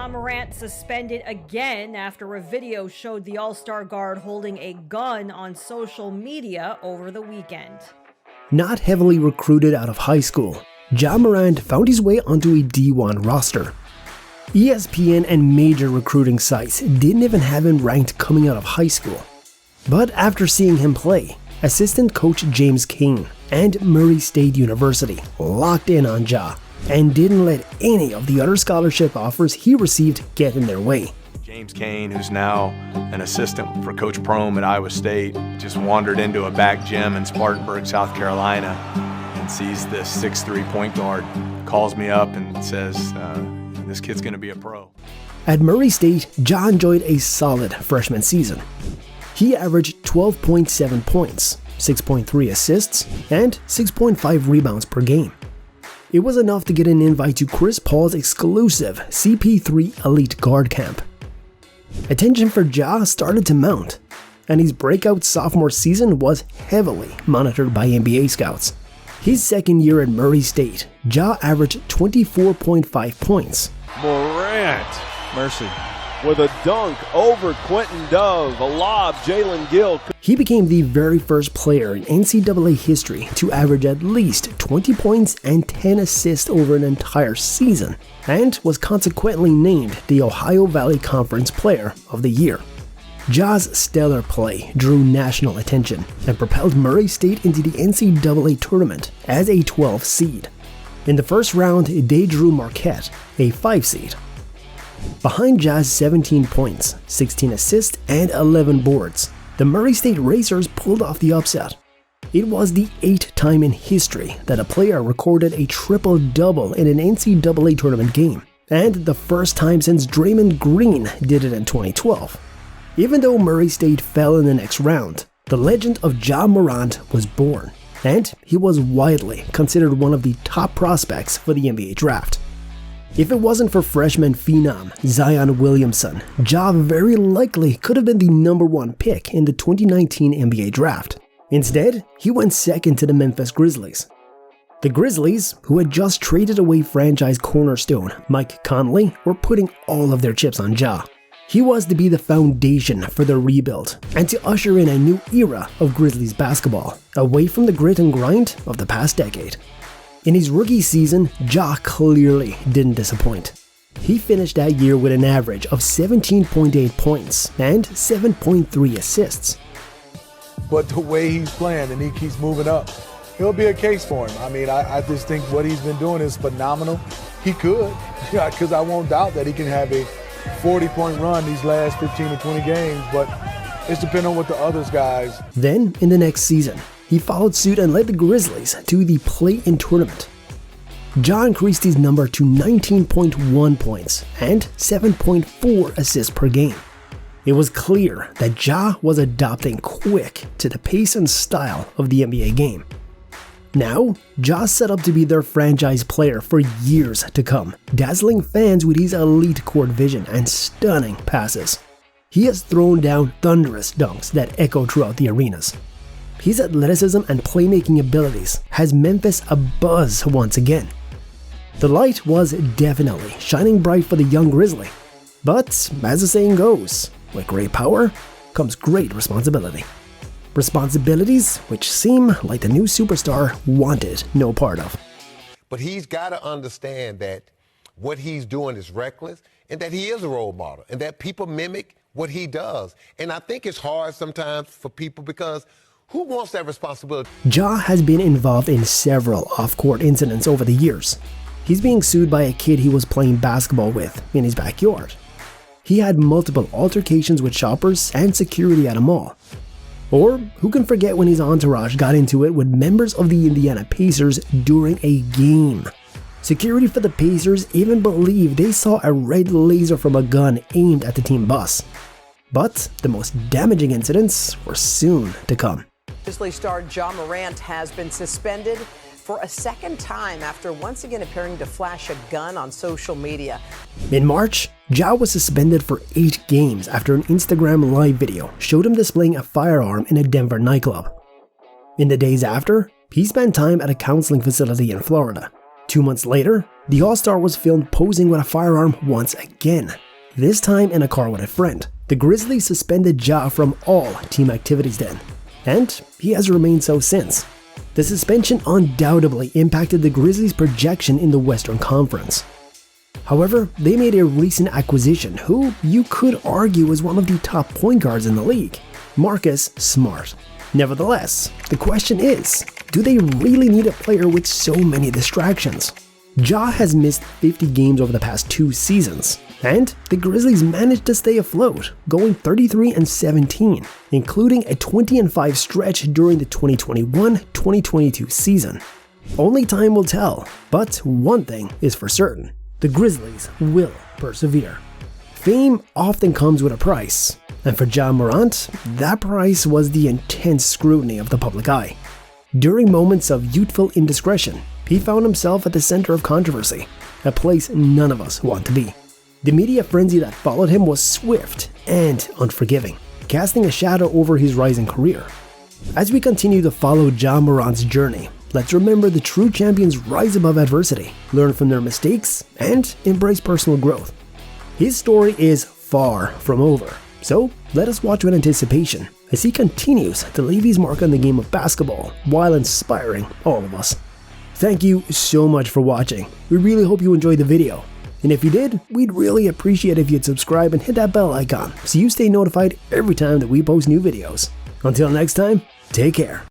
Ja Morant suspended again after a video showed the All-Star guard holding a gun on social media over the weekend. Not heavily recruited out of high school, Ja Morant found his way onto a D1 roster. ESPN and major recruiting sites didn't even have him ranked coming out of high school. But after seeing him play, assistant coach James Kane and Murray State University locked in on Ja and didn't let any of the other scholarship offers he received get in their way. James Kane, who's now an assistant for Coach Prohm at Iowa State, just wandered into a back gym in Spartanburg, South Carolina, and sees this 6'3" point guard, calls me up and says, this kid's gonna be a pro. At Murray State, Ja enjoyed a solid freshman season. He averaged 12.7 points, 6.3 assists, and 6.5 rebounds per game. It was enough to get an invite to Chris Paul's exclusive CP3 Elite Guard Camp. Attention for Ja started to mount, and his breakout sophomore season was heavily monitored by NBA scouts. His second year at Murray State, Ja averaged 24.5 points. Morant, mercy, with a dunk over Quentin Dove, a lob, Jalen Gill. He became the very first player in NCAA history to average at least 20 points and 10 assists over an entire season, and was consequently named the Ohio Valley Conference Player of the Year. Ja's stellar play drew national attention and propelled Murray State into the NCAA tournament as a 12 seed. In the first round, they drew Marquette, a 5 seed. Behind Ja's 17 points, 16 assists, and 11 boards, the Murray State Racers pulled off the upset. It was the 8th time in history that a player recorded a triple-double in an NCAA tournament game, and the first time since Draymond Green did it in 2012. Even though Murray State fell in the next round, the legend of Ja Morant was born, and he was widely considered one of the top prospects for the NBA draft. If it wasn't for freshman phenom Zion Williamson, Ja very likely could have been the #1 pick in the 2019 NBA draft. Instead, he went second to the Memphis Grizzlies. The Grizzlies, who had just traded away franchise cornerstone Mike Conley, were putting all of their chips on Ja. He was to be the foundation for the rebuild and to usher in a new era of Grizzlies basketball, away from the grit and grind of the past decade. In his rookie season, Ja clearly didn't disappoint. He finished that year with an average of 17.8 points and 7.3 assists. But the way he's playing and he keeps moving up, he'll be a case for him. I mean, I just think what he's been doing is phenomenal. He could, because I won't doubt that he can have a 40-point run these last 15 to 20 games, but it's depending on what the others guys. Then, in the next season, he followed suit and led the Grizzlies to the play-in tournament. Ja increased his number to 19.1 points and 7.4 assists per game. It was clear that Ja was adopting quick to the pace and style of the NBA game. Now, Ja's set up to be their franchise player for years to come, dazzling fans with his elite court vision and stunning passes. He has thrown down thunderous dunks that echo throughout the arenas. His athleticism and playmaking abilities has Memphis abuzz once again. The light was definitely shining bright for the young Grizzly, but as the saying goes, with great power comes great responsibility. Responsibilities which seem like the new superstar wanted no part of. But he's got to understand that what he's doing is reckless and that he is a role model and that people mimic what he does. And I think it's hard sometimes for people because who wants that responsibility? Ja has been involved in several off-court incidents over the years. He's being sued by a kid he was playing basketball with in his backyard. He had multiple altercations with shoppers and security at a mall. Or who can forget when his entourage got into it with members of the Indiana Pacers during a game. Security for the Pacers even believed they saw a red laser from a gun aimed at the team bus. But the most damaging incidents were soon to come. Grizzlies star Ja Morant has been suspended for a second time after once again appearing to flash a gun on social media. In March, Ja was suspended for 8 games after an Instagram live video showed him displaying a firearm in a Denver nightclub. In the days after, he spent time at a counseling facility in Florida. 2 months later, the All-Star was filmed posing with a firearm once again, this time in a car with a friend. The Grizzlies suspended Ja from all team activities then, and he has remained so since. The suspension undoubtedly impacted the Grizzlies' projection in the Western Conference. However, they made a recent acquisition who you could argue is one of the top point guards in the league, Marcus Smart. Nevertheless, the question is, do they really need a player with so many distractions? Ja has missed 50 games over the past 2 seasons, and the Grizzlies managed to stay afloat, going 33-17, including a 20-5 stretch during the 2021-2022 season. Only time will tell, but one thing is for certain, the Grizzlies will persevere. Fame often comes with a price, and for Ja Morant, that price was the intense scrutiny of the public eye. During moments of youthful indiscretion, he found himself at the center of controversy, a place none of us want to be. The media frenzy that followed him was swift and unforgiving, casting a shadow over his rising career. As we continue to follow Ja Morant's journey, let's remember the true champions rise above adversity, learn from their mistakes, and embrace personal growth. His story is far from over, so let us watch with anticipation as he continues to leave his mark on the game of basketball while inspiring all of us. Thank you so much for watching. We really hope you enjoyed the video. And if you did, we'd really appreciate if you'd subscribe and hit that bell icon so you stay notified every time that we post new videos. Until next time, take care.